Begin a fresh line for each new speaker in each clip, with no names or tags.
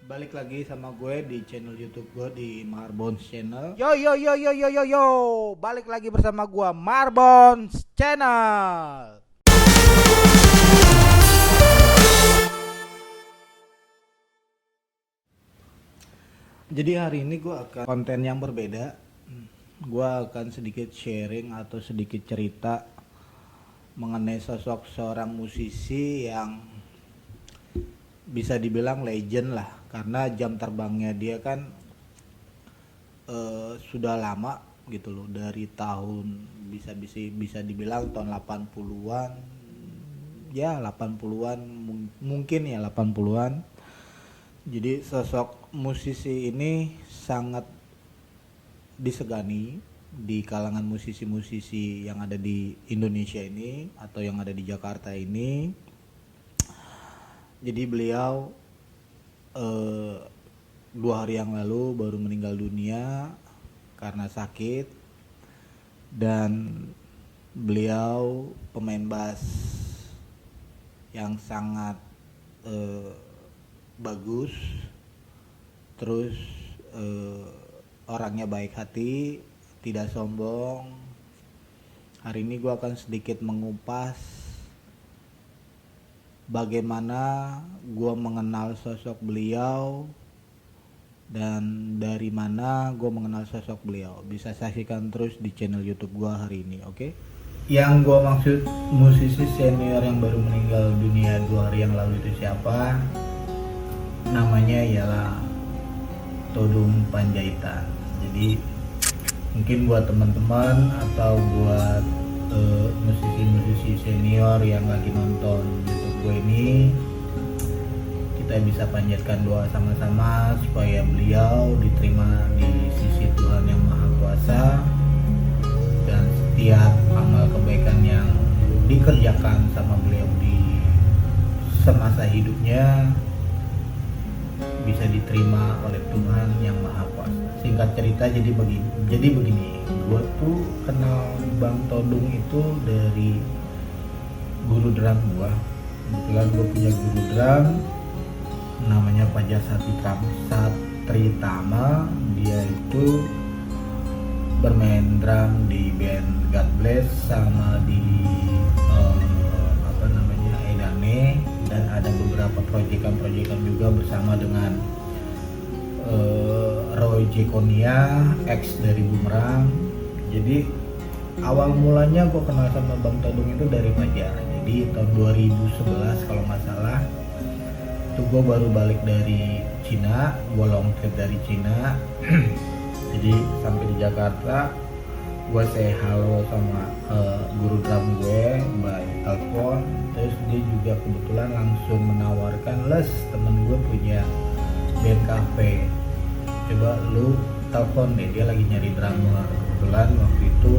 Balik lagi sama gue di channel YouTube gue di Marbons Channel.
Yo yo yo yo yo yo yo, balik lagi bersama gua Marbons Channel.
Jadi hari ini gue akan konten yang berbeda. Gue akan sedikit sharing atau sedikit cerita mengenai sosok seorang musisi yang bisa dibilang legend lah, karena jam terbangnya dia kan sudah lama gitu loh, dari tahun bisa dibilang tahun 80-an, ya 80-an, mungkin ya 80-an. Jadi sosok musisi ini sangat disegani di kalangan musisi-musisi yang ada di Indonesia ini atau yang ada di Jakarta ini. Jadi beliau 2 hari yang lalu baru meninggal dunia karena sakit, dan beliau pemain bass yang sangat bagus, terus orangnya baik hati, tidak sombong. Hari ini gue akan sedikit mengupas bagaimana gue mengenal sosok beliau dan dari mana gue mengenal sosok beliau. Bisa saksikan terus di channel YouTube gue hari ini, oke? Yang gue maksud musisi senior yang baru meninggal dunia 2 hari yang lalu itu siapa? Namanya ialah Todung Panjaitan. Jadi mungkin buat teman-teman atau buat musisi-musisi senior yang lagi nonton YouTube gue ini, kita bisa panjatkan doa sama-sama supaya beliau diterima di sisi Tuhan Yang Maha Kuasa, dan setiap amal kebaikan yang dikerjakan sama beliau di semasa hidupnya bisa diterima oleh Tuhan Yang Maha Kuasa. Singkat cerita, jadi begini, gue tuh kenal Bang Todung itu dari guru drum gue. Kebetulan gue punya guru drum namanya Fajar Satritama. Dia itu bermain drum di band God Bless sama di Edane, dan ada beberapa proyekan juga bersama dengan Roy Jekonia, ex dari Bumerang. Jadi awal mulanya gue kenal sama Bang Todung itu dari Fajar. Jadi tahun 2011 kalau nggak salah, itu gue baru balik dari Cina, gue long trip dari Cina. Jadi sampai di Jakarta, gue say halo sama guru drum gue by telepon. Terus dia juga kebetulan langsung menawarkan, les temen gue punya band cafe, coba lu telepon deh, dia lagi nyari drummer. Kebetulan waktu itu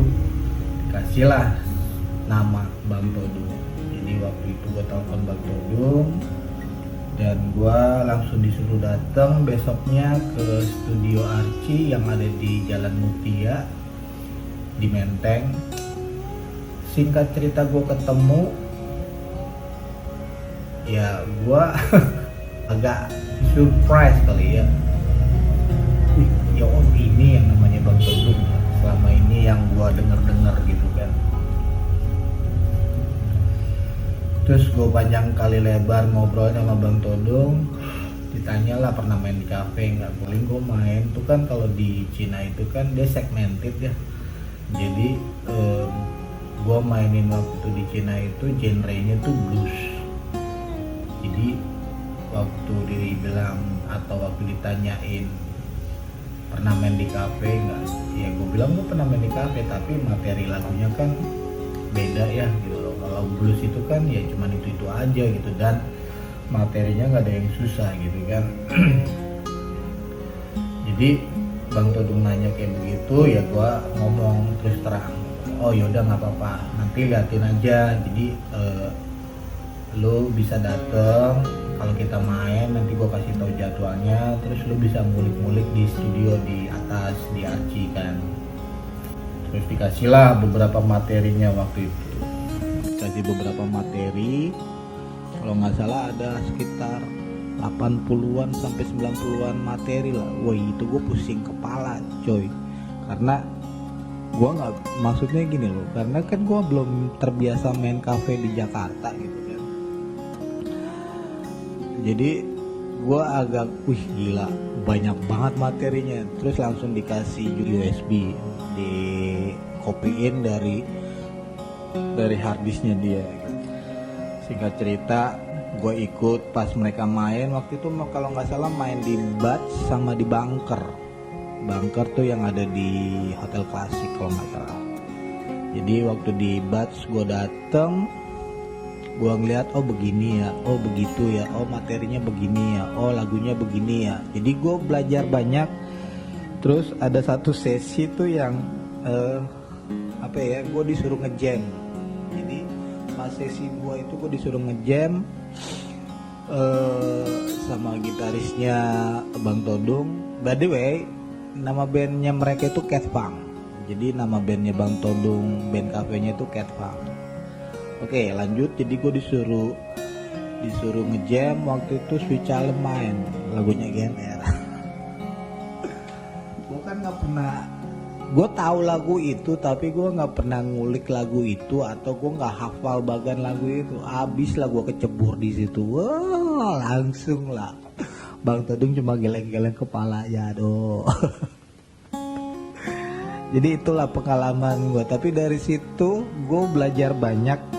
dikasih lah nama Bang Todung. Jadi waktu itu gue telepon Bang Todung dan gue langsung disuruh datang besoknya ke studio Archie yang ada di Jalan Mutia di Menteng. Singkat cerita, gue ketemu, ya gue agak surprise kali ya. Ya ini yang namanya Bang Todung selama ini yang gue denger gitu kan. Terus gue panjang kali lebar ngobrol sama Bang Todung. Ditanya lah pernah main di cafe nggak? Boleh, gue main tuh kan. Kalau di Cina itu kan dia segmented ya. Jadi gue mainin waktu di Cina itu genrenya tuh blues. Jadi waktu dibilang atau waktu ditanyain pernah main di cafe nggak, ya gue bilang gue pernah main di cafe, tapi materi lagunya kan beda ya gitu loh. Kalau blues itu kan ya cuman itu aja gitu, dan materinya nggak ada yang susah gitu kan. Jadi Bang Todung nanya kayak begitu, ya gue ngomong terus terang, oh yaudah nggak apa-apa, nanti liatin aja. Jadi lo bisa dateng, kalau kita main nanti gue kasih tahu jadwalnya, terus lo bisa ngulik-ngulik di studio di atas di Archie kan. Terus dikasihlah beberapa materinya waktu itu, dikasih beberapa materi, kalau nggak salah ada sekitar 80-an sampai 90-an materi lah. Wah itu gue pusing kepala coy, karena gue nggak, maksudnya gini loh, karena kan gue belum terbiasa main cafe di Jakarta gitu kan. Jadi gue agak, wih gila banyak banget materinya, terus langsung dikasih USB, di copyin dari harddisknya dia. Singkat cerita, gue ikut pas mereka main waktu itu, kalau nggak salah main di Buds sama di Bunker tuh yang ada di Hotel Klasik kalau nggak salah. Jadi waktu di Buds gue dateng, gue ngeliat oh begini ya, oh begitu ya, oh materinya begini ya, oh lagunya begini ya. Jadi gue belajar banyak. Terus ada satu sesi tuh yang gue disuruh ngejam. Jadi pas sesi gue itu gue disuruh ngejam sama gitarisnya Bang Todung. By the way, nama bandnya mereka itu Cat Funk. Jadi nama bandnya Bang Todung, band kafenya itu Cat Funk. Oke lanjut, jadi gue disuruh ngejam waktu itu Sweet Child main lagunya GNR. Gue kan nggak pernah, gue tahu lagu itu tapi gue nggak pernah ngulik lagu itu, atau gue nggak hafal bagian lagu itu. Abis lah gue kecebur di situ. Wah langsung lah Bang Todung cuma geleng-geleng kepala ya doh. Jadi itulah pengalaman gue. Tapi dari situ gue belajar banyak.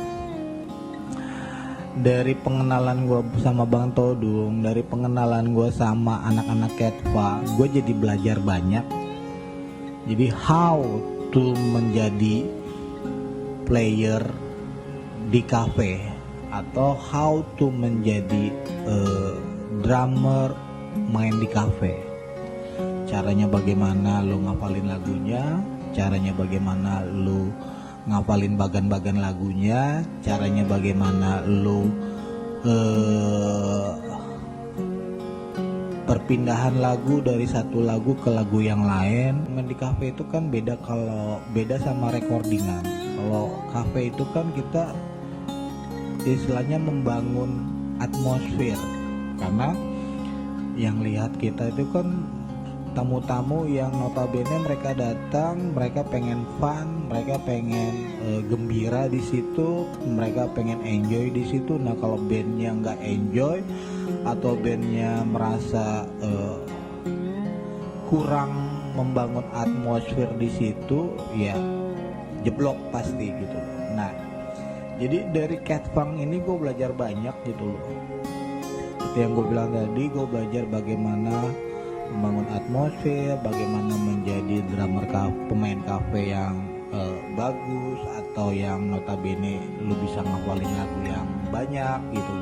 Dari pengenalan gue sama Bang Todung, dari pengenalan gue sama anak-anak Cat Funk, gue jadi belajar banyak. Jadi how to menjadi player di cafe, atau how to menjadi drummer main di cafe. Caranya bagaimana lu ngapalin lagunya, caranya bagaimana lu ngapalin bagan-bagan lagunya, caranya bagaimana lu perpindahan lagu dari satu lagu ke lagu yang lain. Di cafe itu kan beda sama recordingan. Kalau cafe itu kan kita istilahnya membangun atmosfer, karena yang lihat kita itu kan tamu-tamu yang notabene mereka datang, mereka pengen fun, mereka pengen gembira di situ, mereka pengen enjoy di situ. Nah kalau bandnya nggak enjoy atau bandnya merasa kurang membangun atmosfer di situ, ya jeblok pasti gitu. Nah jadi dari Cat Funk ini gue belajar banyak gitu loh. Seperti yang gue bilang tadi, gue belajar bagaimana membangun atmosfer, bagaimana menjadi drummer pemain kafe yang bagus, atau yang notabene lu bisa ngapalin lagu yang banyak gitu.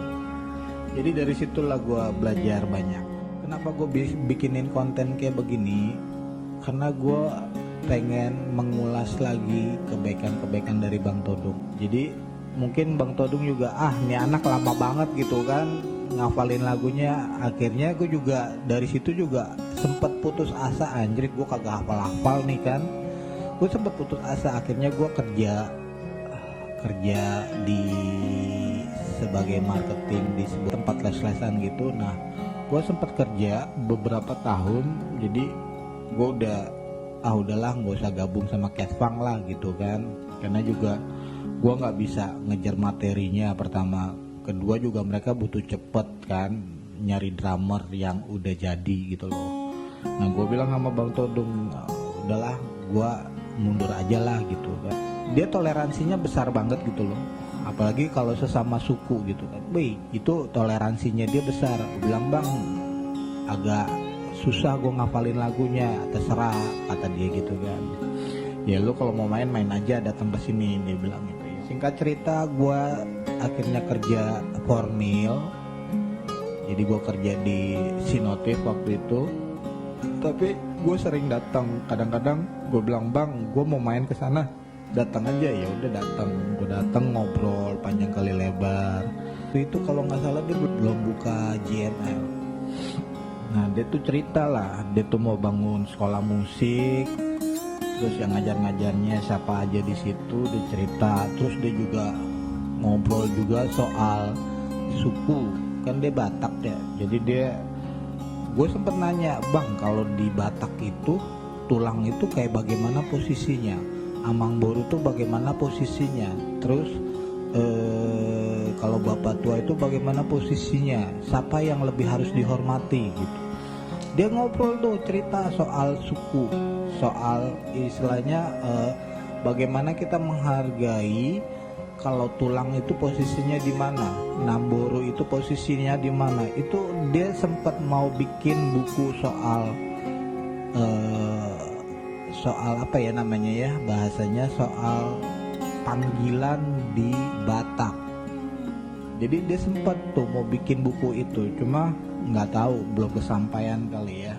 Jadi dari situlah gue belajar banyak. Kenapa gue bikinin konten kayak begini? Karena gue pengen mengulas lagi kebaikan-kebaikan dari Bang Todung. Jadi mungkin Bang Todung juga ini anak lama banget gitu kan ngafalin lagunya. Akhirnya gue juga dari situ juga sempet putus asa, anjir gue kagak hafal nih kan. Gue sempet putus asa, akhirnya gue kerja di sebagai marketing di sebuah tempat les-lesan gitu. Nah gue sempet kerja beberapa tahun, jadi gue udahlah nggak usah gabung sama Cat Funk lah gitu kan, karena juga gue nggak bisa ngejar materinya pertama, kedua juga mereka butuh cepet kan nyari drummer yang udah jadi gitu loh. Nah gue bilang sama Bang Todung, udahlah gue mundur aja lah gitu kan. Dia toleransinya besar banget gitu loh, apalagi kalau sesama suku gitu kan. Itu toleransinya dia besar. Gue bilang bang agak susah gue ngapalin lagunya, terserah kata dia gitu kan. Ya lu kalau mau main aja, datang ke sini, dia bilang gitu. Singkat cerita gue akhirnya kerja formil. Jadi gue kerja di Sinotif waktu itu. Tapi gue sering datang. Kadang-kadang gue bilang bang, gue mau main ke sana, datang aja. Ya udah datang. Gue datang ngobrol panjang kali lebar. Itu kalau nggak salah dia belum buka JML. Nah dia tuh cerita lah, dia tuh mau bangun sekolah musik. Terus yang ngajar-ngajarnya siapa aja di situ, dia cerita. Terus dia juga ngobrol juga soal suku kan dia Batak ya, jadi gue sempet nanya, bang kalau di Batak itu tulang itu kayak bagaimana posisinya, amang boru tuh bagaimana posisinya, terus kalau bapak tua itu bagaimana posisinya, siapa yang lebih harus dihormati gitu. Dia ngobrol tuh, cerita soal suku, soal istilahnya bagaimana kita menghargai kalau tulang itu posisinya di mana, Namboro itu posisinya di mana. Itu dia sempat mau bikin buku soal apa ya namanya ya bahasanya, soal panggilan di Batak. Jadi dia sempat tuh mau bikin buku itu, cuma nggak tahu, belum kesampaian kali ya.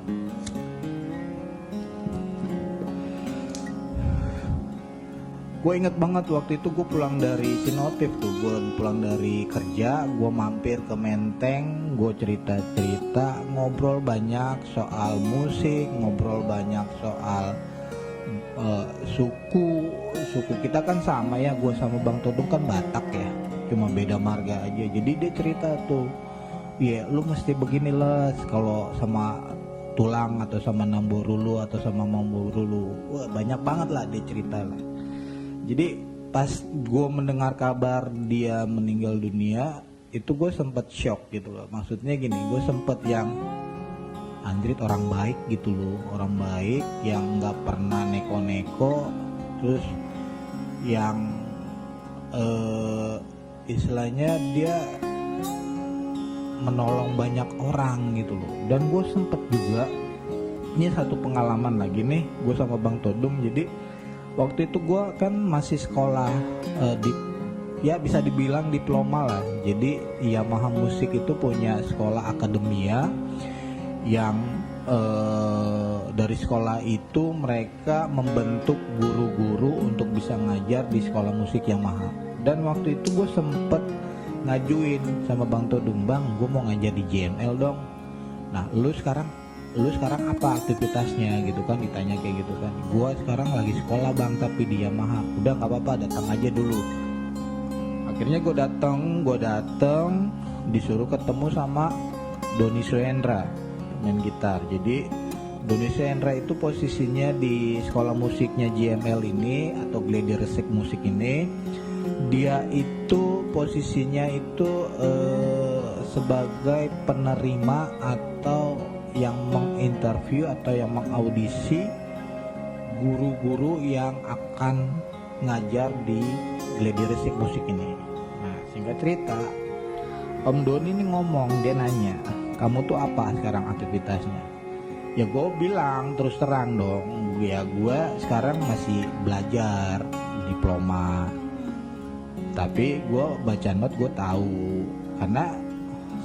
Gue inget banget waktu itu gue pulang dari Sinotif tuh, gue pulang dari kerja, gue mampir ke Menteng, gue cerita-cerita, ngobrol banyak soal musik, ngobrol banyak soal suku kita kan sama ya, gue sama Bang Todung kan Batak ya, cuma beda marga aja. Jadi dia cerita tuh, ya lu mesti begini Les kalau sama tulang atau sama Namboro lu atau sama Mamboro lu. Wah banyak banget lah dia cerita lah. Jadi pas gue mendengar kabar dia meninggal dunia, itu gue sempet shock gitu loh. Maksudnya gini, gue sempet yang anjrit, orang baik gitu loh, orang baik yang nggak pernah neko-neko, terus yang istilahnya dia menolong banyak orang gitu loh. Dan gue sempet juga, ini satu pengalaman lagi nih, gue sama Bang Todung. Jadi waktu itu gue kan masih sekolah di, ya bisa dibilang diploma lah. Jadi Yamaha Musik itu punya sekolah akademia yang dari sekolah itu mereka membentuk guru-guru untuk bisa ngajar di sekolah musik Yamaha. Dan waktu itu gue sempet ngajuin sama Bang Todung, bang gue mau ngajar di JML dong. Nah lu sekarang apa aktivitasnya gitu kan, ditanya kayak gitu kan. Gua sekarang lagi sekolah bang tapi di Yamaha. Udah nggak apa-apa, datang aja dulu. Akhirnya gue datang disuruh ketemu sama Doni Suendra, main gitar. Jadi Doni Suendra itu posisinya di sekolah musiknya JML ini atau Gladi Resik Musik ini. Dia itu posisinya itu sebagai penerima atau yang menginterview atau yang mengaudisi guru-guru yang akan ngajar di Gladi Resik Musik ini. Nah singkat cerita, Om Doni ini ngomong, dia nanya, kamu tuh apa sekarang aktivitasnya? Ya gue bilang terus terang dong, ya gue sekarang masih belajar diploma, tapi gue baca not gue tahu, karena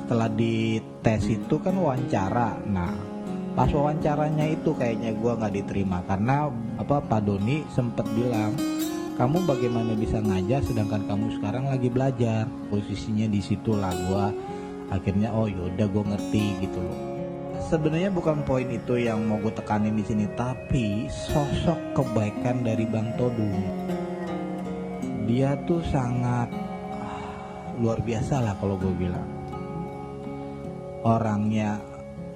setelah di tes itu kan wawancara. Nah pas wawancaranya itu kayaknya gue nggak diterima, karena Pak Doni sempet bilang, kamu bagaimana bisa ngajar sedangkan kamu sekarang lagi belajar. Posisinya di situ lah gue akhirnya oh yaudah gue ngerti gitu loh. Sebenarnya bukan poin itu yang mau gue tekanin di sini, tapi sosok kebaikan dari Bang Todung. Dia tuh sangat luar biasa lah kalau gue bilang. Orangnya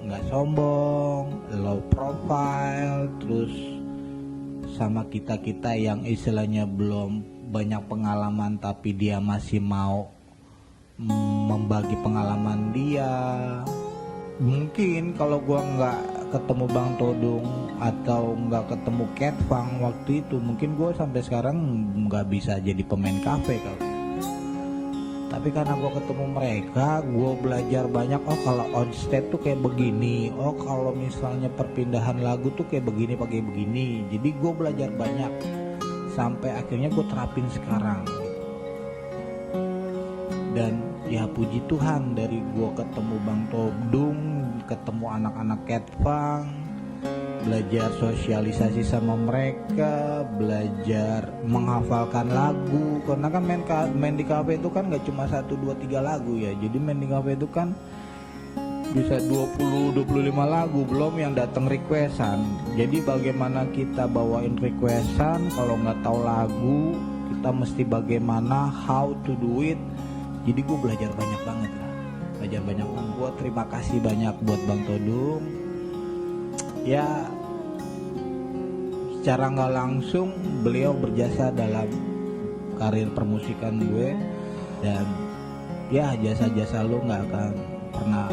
nggak sombong, low profile, terus sama kita yang istilahnya belum banyak pengalaman tapi dia masih mau membagi pengalaman dia. Mungkin kalau gua nggak ketemu Bang Todung atau nggak ketemu Cat Fang waktu itu, mungkin gua sampai sekarang nggak bisa jadi pemain kafe kali. Tapi karena gue ketemu mereka, gue belajar banyak. Oh kalau on stage tuh kayak begini. Oh kalau misalnya perpindahan lagu tuh kayak begini, pakai begini. Jadi gue belajar banyak sampai akhirnya gue terapin sekarang. Dan ya puji Tuhan, dari gue ketemu Bang Todung, ketemu anak-anak Cat Fang, belajar sosialisasi sama mereka, belajar menghafalkan lagu. Karena kan main di kafe itu kan gak cuma 1, 2, 3 lagu ya. Jadi main di kafe itu kan bisa 20-25 lagu, belum yang datang requestan. Jadi bagaimana kita bawain requestan kalau nggak tahu lagu, kita mesti bagaimana how to do it. Jadi gue belajar banyak banget lah. belajar banyak. Gue terima kasih banyak buat Bang Todung. Ya, secara nggak langsung beliau berjasa dalam karir permusikan gue, dan ya jasa-jasa lu nggak akan pernah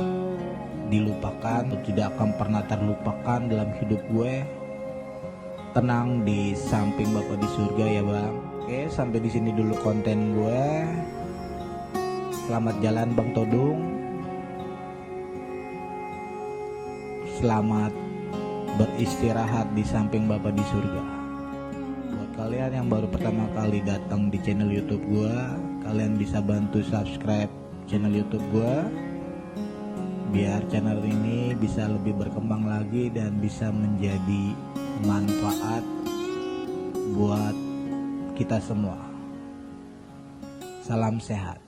dilupakan, tidak akan pernah terlupakan dalam hidup gue. Tenang di samping Bapak di surga ya Bang. Oke, sampai di sini dulu konten gue. Selamat jalan Bang Todung. Selamat beristirahat di samping Bapak di surga. Buat kalian yang baru pertama kali datang di channel YouTube gue, kalian bisa bantu subscribe channel YouTube gue, biar channel ini bisa lebih berkembang lagi dan bisa menjadi manfaat buat kita semua. Salam sehat.